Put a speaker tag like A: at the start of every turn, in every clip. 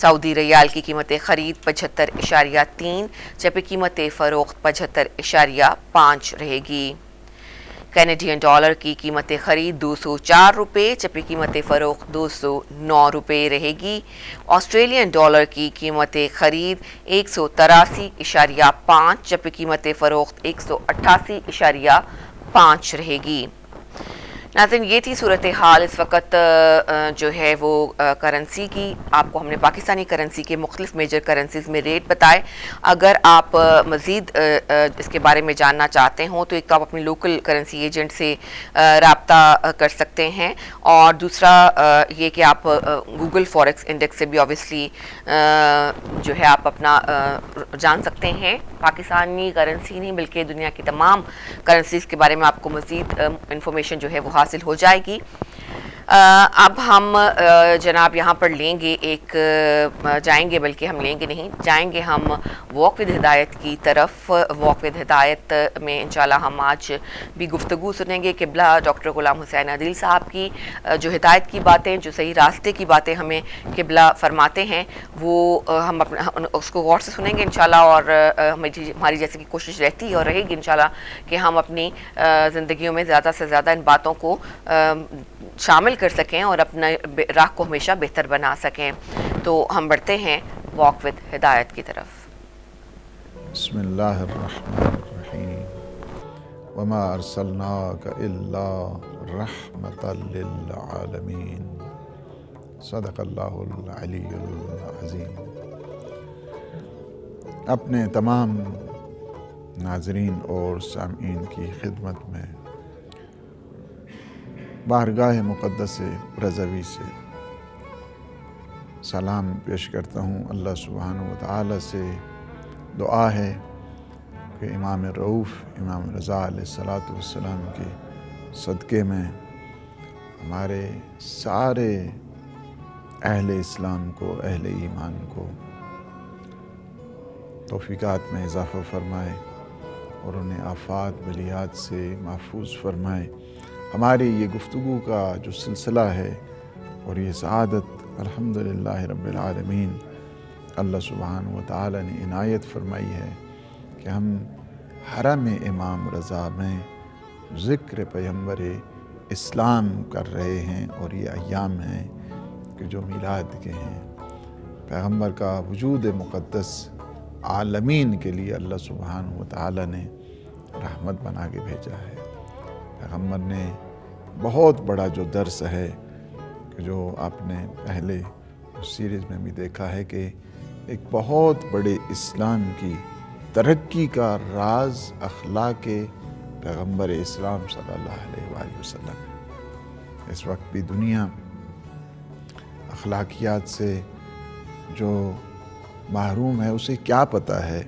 A: سعودی ریال کی قیمت خرید 75.3 جبکہ قیمت فروخت 75.5 رہے گی۔ کینیڈین ڈالر کی قیمت خرید 204 روپے جبکہ قیمت فروخت 209 روپے رہے گی۔ آسٹریلین ڈالر کی قیمت خرید 183.5 جبکہ قیمت فروخت 188.5 رہے گی۔ ناظرین، یہ تھی صورتحال اس وقت جو ہے وہ کرنسی کی۔ آپ کو ہم نے پاکستانی کرنسی کے مختلف میجر کرنسیز میں ریٹ بتائے۔ اگر آپ مزید اس کے بارے میں جاننا چاہتے ہوں تو ایک تو آپ اپنی لوکل کرنسی ایجنٹ سے رابطہ کر سکتے ہیں، اور دوسرا یہ کہ آپ گوگل فوریکس انڈیکس سے بھی اوبیسلی جو ہے آپ اپنا جان سکتے ہیں۔ پاکستانی کرنسی نہیں بلکہ دنیا کی تمام کرنسیز کے بارے میں آپ کو مزید انفارمیشن جو ہے وہ حاصل ہو جائے گی۔ اب ہم جناب یہاں پر لیں گے جائیں گے ہم واک ود ہدایت کی طرف۔ واک ود ہدایت میں انشاءاللہ ہم آج بھی گفتگو سنیں گے قبلہ ڈاکٹر غلام حسین عادل صاحب کی، جو ہدایت کی باتیں، جو صحیح راستے کی باتیں ہمیں قبلہ فرماتے ہیں، وہ ہم اس کو غور سے سنیں گے انشاءاللہ، اور ہماری جیسے کہ کوشش رہتی ہے اور رہے گی انشاءاللہ کہ ہم اپنی زندگیوں میں زیادہ سے زیادہ ان باتوں کو شامل کر سکیں اور اپنا راہ کو ہمیشہ بہتر بنا سکیں۔ تو ہم بڑھتے ہیں واک ود ہدایت کی طرف۔
B: بسم اللہ الرحمن الرحیم، وما ارسلناک الا رحمتا للعالمین، صدق اللہ العلی العظیم۔ اپنے تمام ناظرین اور سامعین کی خدمت میں بارگاہ مقدس رضوی سے سلام پیش کرتا ہوں۔ اللہ سبحانہ و تعالی سے دعا ہے کہ امام رؤوف امام رضا علیہ السلام کے صدقے میں ہمارے سارے اہل اسلام کو، اہل ایمان کو توفیقات میں اضافہ فرمائے اور انہیں آفات بلیات سے محفوظ فرمائے۔ ہماری یہ گفتگو کا جو سلسلہ ہے اور یہ سعادت الحمدللہ رب العالمین اللہ سبحانہ و تعالی نے عنایت فرمائی ہے کہ ہم حرم امام رضا میں ذکر پیغمبر اسلام کر رہے ہیں، اور یہ ایام ہیں کہ جو میلاد کے ہیں۔ پیغمبر کا وجود مقدس عالمین کے لیے اللہ سبحانہ و تعالی نے رحمت بنا کے بھیجا ہے۔ پیغمبر نے بہت بڑا جو درس ہے کہ جو آپ نے پہلے سیریز میں بھی دیکھا ہے کہ ایک بہت بڑے اسلام کی ترقی کا راز اخلاق پیغمبر اسلام صلی اللہ علیہ وآلہ وسلم ہے۔ اس وقت بھی دنیا اخلاقیات سے جو محروم ہے، اسے کیا پتہ ہے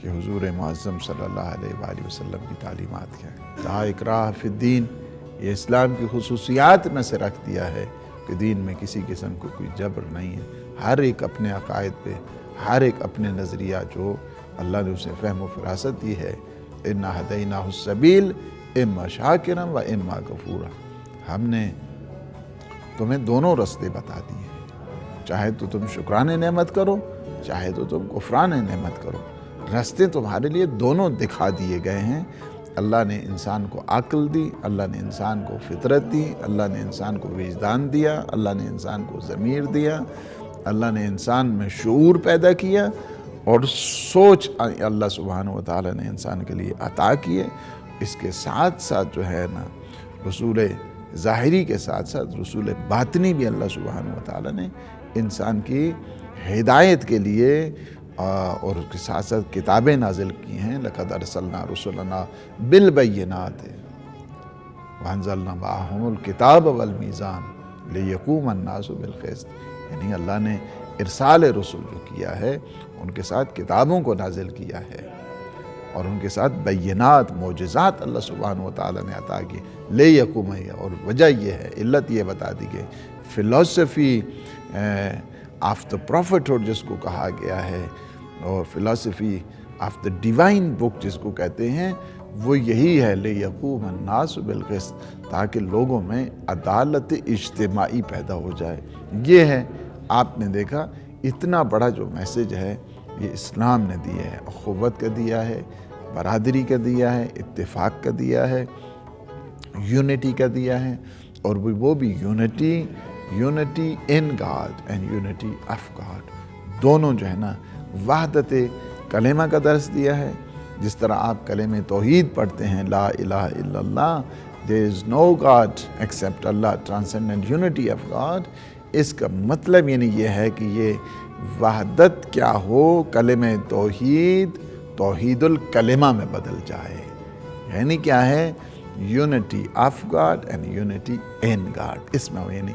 B: کہ حضور معظم صلی اللہ علیہ وآلہ وسلم کی تعلیمات کیا ہے۔ لا اکراہ فی الدین، یہ اسلام کی خصوصیات میں سے رکھ دیا ہے کہ دین میں کسی قسم کو کوئی جبر نہیں ہے۔ ہر ایک اپنے عقائد پہ، ہر ایک اپنے نظریہ جو اللہ نے اسے فہم و فراست دی ہے۔ انا ہدیناہ السبیل اما شاکرا و اما کفورا، ہم نے تمہیں دونوں راستے بتا دیے ہیں، چاہے تو تم شکران نعمت کرو، چاہے تو تم کفران نعمت کرو۔ راستے تمہارے لیے دونوں دکھا دیے گئے ہیں۔ اللہ نے انسان کو عقل دی، اللہ نے انسان کو فطرت دی، اللہ نے انسان کو وجدان دیا، اللہ نے انسان کو ضمیر دیا، اللہ نے انسان میں شعور پیدا کیا، اور سوچ اللہ سبحانہ و تعالی نے انسان کے لیے عطا کیے۔ اس کے ساتھ ساتھ جو ہے نا، رسول ظاہری کے ساتھ ساتھ رسول باطنی بھی اللہ سبحانہ و تعالی نے انسان کی ہدایت کے لیے اور اس کے ساتھ ساتھ کتابیں نازل کی ہیں۔ لقد ارسلنا رسلنا بالبینات وانزلنا معہم الکتاب والمیزان لیقوم الناس بالقسط، یعنی اللہ نے ارسال رسول جو کیا ہے ان کے ساتھ کتابوں کو نازل کیا ہے، اور ان کے ساتھ بینات معجزات اللہ سبحانہ و تعالی نے عطا کی لیقوم، اور وجہ یہ ہے، علت یہ بتا دی کہ فلسفی آف دا پروفیٹہڈ جس کو کہا گیا ہے، اور فلسفی آف دا ڈیوائن بک جس کو کہتے ہیں، وہ یہی ہے لیقوم الناس بالقسط، تاکہ لوگوں میں عدالت اجتماعی پیدا ہو جائے۔ یہ ہے، آپ نے دیکھا اتنا بڑا جو میسج ہے یہ اسلام نے دیا ہے، اخوت کا دیا ہے، برادری کا دیا ہے، اتفاق کا دیا ہے، یونٹی کا دیا ہے، اور وہ بھی unity in God and unity of God, دونوں جو ہے نا وحدت کلمہ کا درس دیا ہے۔ جس طرح آپ کلمہ توحید پڑھتے ہیں، لا الہ الا اللہ، there is no God except Allah, transcendent unity of God، اس کا مطلب یعنی یہ ہے کہ یہ وحدت کیا ہو، کلمہ توحید الکلمہ میں بدل جائے، یعنی کیا ہے، unity of God and unity in God, اس میں یعنی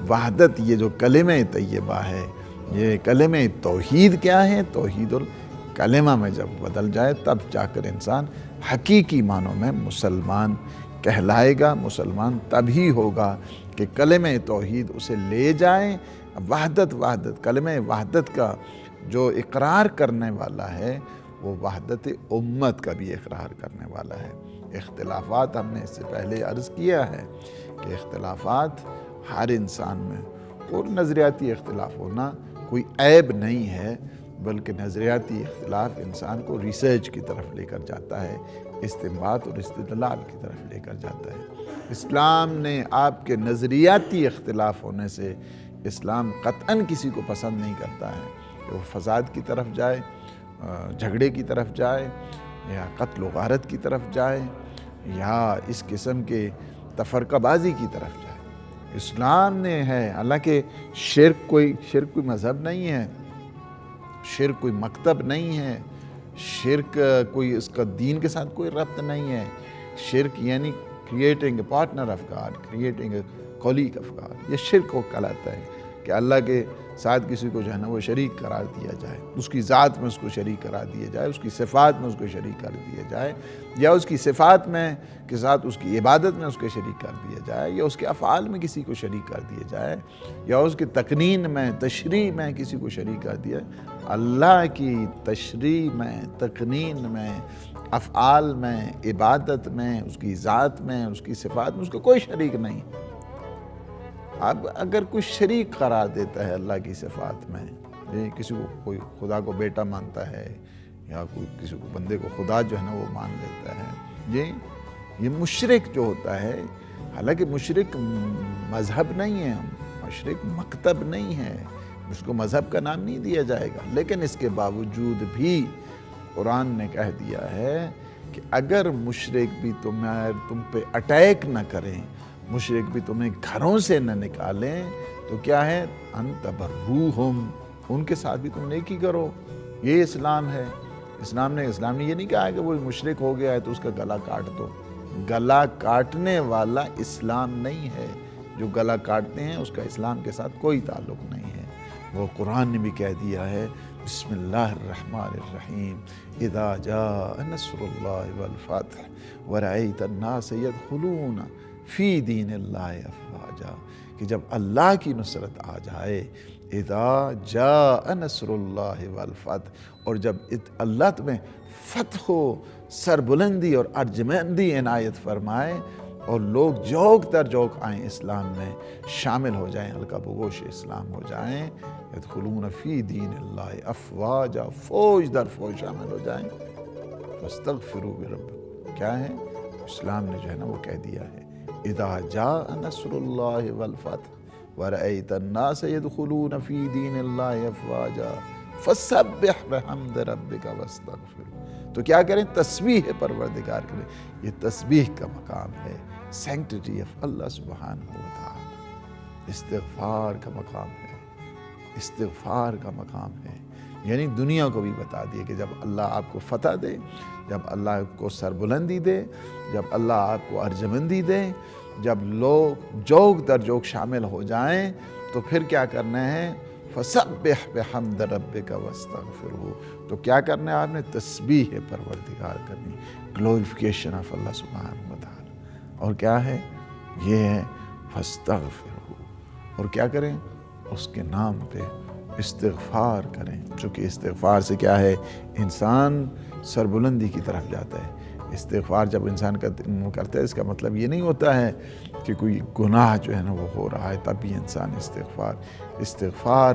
B: وحدت، یہ جو کلمہ طیبہ ہے، یہ کلمہ توحید کیا ہے، توحید الکلمہ میں جب بدل جائے تب جا کر انسان حقیقی معنوں میں مسلمان کہلائے گا۔ مسلمان تبھی ہوگا کہ کلمہ توحید اسے لے جائے، وحدت کلمہ وحدت کا جو اقرار کرنے والا ہے وہ وحدت امت کا بھی اقرار کرنے والا ہے۔ اختلافات ہم نے اس سے پہلے عرض کیا ہے کہ اختلافات ہر انسان میں، اور نظریاتی اختلاف ہونا کوئی عیب نہیں ہے، بلکہ نظریاتی اختلاف انسان کو ریسرچ کی طرف لے کر جاتا ہے، استنباط اور استدلال کی طرف لے کر جاتا ہے۔ اسلام نے آپ کے نظریاتی اختلاف ہونے سے، اسلام قطعاً کسی کو پسند نہیں کرتا ہے کہ وہ فساد کی طرف جائے، جھگڑے کی طرف جائے، یا قتل و غارت کی طرف جائے، یا اس قسم کے تفرقہ بازی کی طرف جائے۔ اسلام نے ہے، حالانکہ شرک کوئی مذہب نہیں ہے، شرک کوئی مکتب نہیں ہے، شرک کوئی اس کا دین کے ساتھ کوئی ربط نہیں ہے۔ شرک یعنی creating a partner of God, creating a colleague of God, یہ شرک کو کہلاتا ہے کہ اللہ کے ساتھ کسی کو جو ہے نا وہ شریک قرار دیا جائے، اس کی ذات میں اس کو شریک قرار دیا جائے، اس کی صفات میں اس کو شریک کر دیا جائے، یا اس کی صفات میں کے ساتھ اس کی عبادت میں اس کو شریک کر دیا جائے، یا اس کے افعال میں کسی کو شریک کر دیا جائے، یا اس کی تقنین میں، تشریح میں کسی کو شریک کر دیا۔ اللہ کی تشریح میں، تقنین میں، افعال میں، عبادت میں، اس کی ذات میں، اس کی صفات میں اس کا کوئی شریک نہیں۔ اب اگر کوئی شریک قرار دیتا ہے اللہ کی صفات میں، کسی کو کوئی خدا کو بیٹا مانتا ہے، یا کوئی کسی کو بندے کو خدا جو ہے نا وہ مان لیتا ہے، یہ مشرک جو ہوتا ہے، حالانکہ مشرک مذہب نہیں ہے، مشرک مکتب نہیں ہے، اس کو مذہب کا نام نہیں دیا جائے گا، لیکن اس کے باوجود بھی قرآن نے کہہ دیا ہے کہ اگر مشرک بھی تم پہ اٹیک نہ کریں، مشرک بھی تمہیں گھروں سے نہ نکالیں، تو کیا ہے، ان تبروہم، ان کے ساتھ بھی تم نیکی کرو۔ یہ اسلام ہے۔ اسلام نے یہ نہیں کہا ہے کہ وہ مشرک ہو گیا ہے تو اس کا گلا کاٹ دو۔ گلا کاٹنے والا اسلام نہیں ہے، جو گلا کاٹتے ہیں اس کا اسلام کے ساتھ کوئی تعلق نہیں ہے۔ وہ قرآن نے بھی کہہ دیا ہے، بسم اللہ الرحمن الرحیم، اذا جاء نصر اللہ والفتح ورأیت الناس یدخلون فی دین اللہ افواجا، کہ جب اللہ کی نصرت آ جائے، اذا جاء نصر اللہ والفتح، اور جب اللہ تمہیں فتح و سربلندی اور ارجمندی عنایت فرمائے، اور لوگ جوک در جوک آئیں اسلام میں، شامل ہو جائیں، حلقہ بگوش اسلام ہو جائیں، یدخلون فی دین اللہ افواجا، فوج در فوج شامل ہو جائیں، فاستغفروا بربکم، کیا ہے، اسلام نے جو ہے نا وہ کہہ دیا ہے، اذا جاء نصر اللہ والفتح ورأیت الناس یدخلون فی دین اللہ افواجا فسبح بحمد ربک واستغفر۔ تو کیا کریں، تسبیح پروردگار کریں، یہ تسبیح کا مقام ہے، سینکٹیٹی آف اللہ سبحانہ و تعالی، استغفار کا مقام ہے، استغفار کا مقام ہے، یعنی دنیا کو بھی بتا دیا کہ جب اللہ آپ کو فتح دے، جب اللہ آپ کو سربلندی دے، جب اللہ آپ کو ارجمندی دے، جب لوگ جوک در جوک شامل ہو جائیں، تو پھر کیا کرنا ہے، فسبح بحمد ربک واستغفرہ، تو کیا کرنا ہے آپ نے، تسبیح پروردگار کرنی، گلوریفیکیشن آف اللہ سبحانہ وتعالی، اور کیا ہے، یہ ہے فاستغفرہ، اور کیا کریں، اس کے نام پہ استغفار کریں، چونکہ استغفار سے کیا ہے، انسان سربلندی کی طرف جاتا ہے۔ استغفار جب انسان کرتا ہے، اس کا مطلب یہ نہیں ہوتا ہے کہ کوئی گناہ جو ہے نا وہ ہو رہا ہے تب بھی انسان استغفار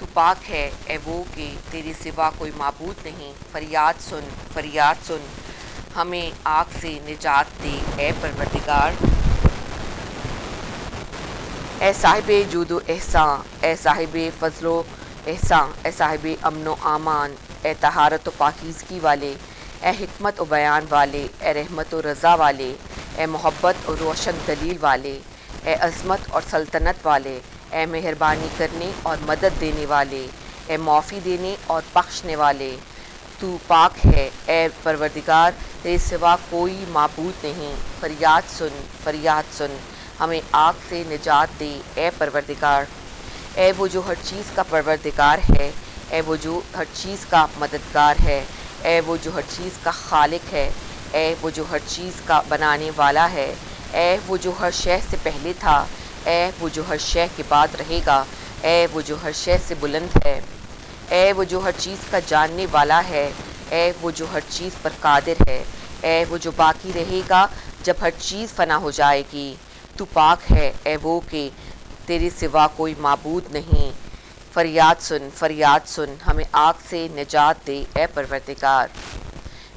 A: تو پاک ہے اے وہ کہ تیرے سوا کوئی معبود نہیں، فریاد سن ہمیں آگ سے نجات دے اے پروردگار۔ اے صاحب جود و احسان، اے صاحب فضل و احسان، اے صاحب امن و امان، اے طہارت و پاکیزگی والے، اے حکمت و بیان والے، اے رحمت و رضا والے، اے محبت اور روشن دلیل والے، اے عظمت اور سلطنت والے، اے مہربانی کرنے اور مدد دینے والے، اے معافی دینے اور بخشنے والے، تو پاک ہے اے پروردگار، تیرے سوا کوئی معبود نہیں، فریاد سن ہمیں آگ سے نجات دے اے پروردگار۔ اے وہ جو ہر چیز کا پروردگار ہے، اے وہ جو ہر چیز کا مددگار ہے، اے وہ جو ہر چیز کا خالق ہے، اے وہ جو ہر چیز کا بنانے والا ہے، اے وہ جو ہر شے سے پہلے تھا، اے وہ جو ہر شے کے بعد رہے گا، اے وہ جو ہر شے سے بلند ہے، اے وہ جو ہر چیز کا جاننے والا ہے، اے وہ جو ہر چیز پر قادر ہے، اے وہ جو باقی رہے گا جب ہر چیز فنا ہو جائے گی۔ تو پاک ہے اے وہ کہ تیرے سوا کوئی معبود نہیں، فریاد سن ہمیں آگ سے نجات دے اے پروردگار۔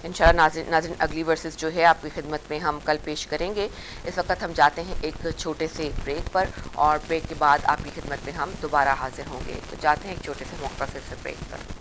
A: انشاءاللہ ناظرین اگلی ورسز جو ہے آپ کی خدمت میں ہم کل پیش کریں گے۔ اس وقت ہم جاتے ہیں ایک چھوٹے سے بریک پر، اور بریک کے بعد آپ کی خدمت میں ہم دوبارہ حاضر ہوں گے۔ تو جاتے ہیں ایک چھوٹے سے مختصر سے بریک پر۔